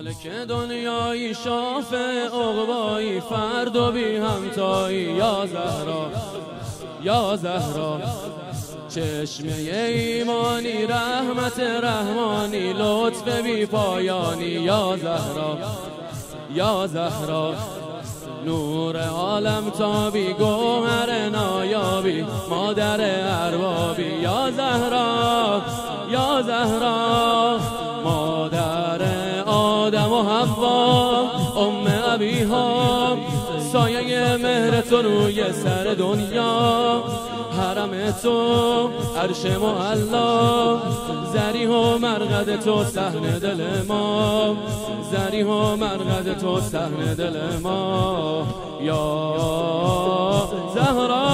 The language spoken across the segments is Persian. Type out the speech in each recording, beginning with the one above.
مالک دنیایی شافع عقبایی فرد و بی همتایی یا زهرا یا زهرا چشمه ایمانی رحمت رحمانی لطف بی پایانی یا زهرا یا زهرا نور عالم تابی گوهر نایابی مادر اربابی یا زهرا یا زهرا مادر آدم و حوا ام ابیها سایه مهر تو روی سر دنیا حرم تو عرش معلا زریح و مرقد تو صحن دل ما زریح و مرقد تو صحن دل ما یا زهرا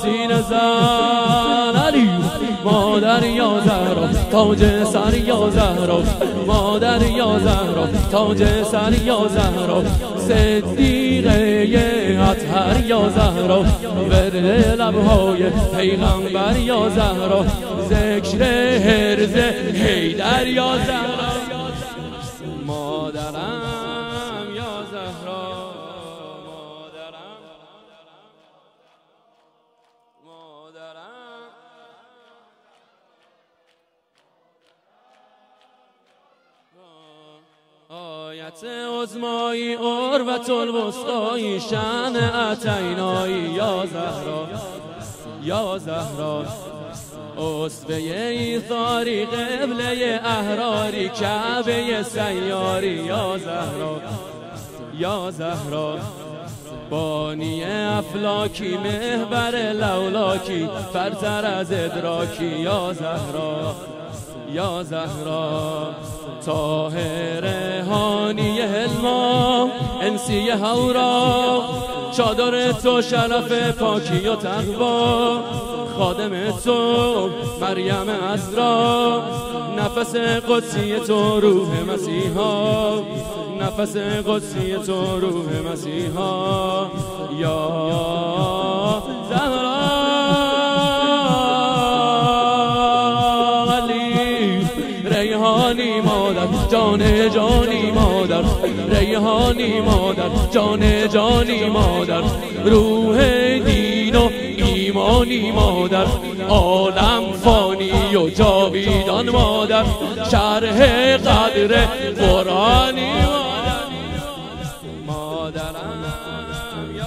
سینه زن علی مادر یا زهرا تاج سر یا زهرا مادر یا زهرا تاج سر یا زهرا صدیقه اطهر یا زهرا ورد لبهای پیغمبر یا زهرا ذکر هرز حیدر یا زهرا مادرم یا زهرا مادرم آیت عظمایی عروة الوثقایی شأن اتینایی یا زهرا یا زهرا اسوه ایثاری قبله احراری کعبه سیاری یا زهرا یا زهرا بانی افلاکی محور لولاکی برتر از ادراکی یا زهرا یا زهرا طاهر هانی حلما انسی هورا چادر تو شرف پاکی و تقوا خادم تو مریم عذرا نفس قدسی تو روح مسیحا نفس قدسی تو روح مسیحا یا زهرا ریحانی مادر جان جانی مادر ریحانی مادر جان جانی مادر روح دین و ایمانی مادر عالم فانی و جاویدان مادر شرح قدر قرآنی مادرم یا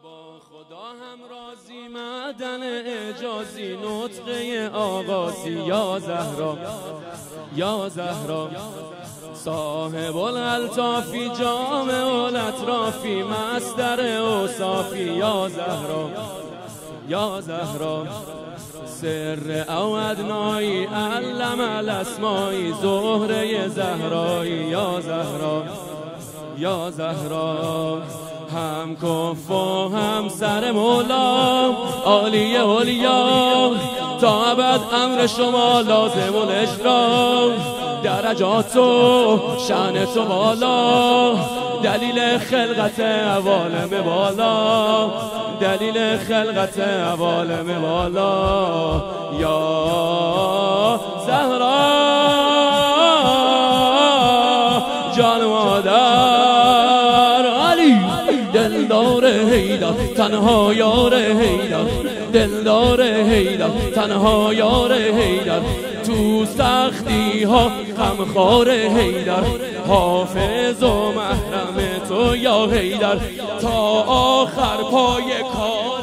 با خدا هم راضی معدن اعجازی نطقه آغازی یا زهرا یا زهرا صاحب الالطافی جامع الاطرافی مصدر اوصافی یا زهرا یا زهرا سر او ادنایی علم الاسمایی زهره زهرایی یا زهرا یا زهرا هم کف و هم سر مولا عالی علیا تا ابد امر شما لازم الاجرا درجات و شأن تو بالا دلیل خلقت عوالم بالا دلیل خلقت عوالم بالا یا زهرا جان مادر علی دلدار حیدر تنها یار حیدر دلدار حیدر تنها یار حیدر تو سختی ها غمخوار حیدر حافظ و محرم تو یا حیدر تا آخر پای کار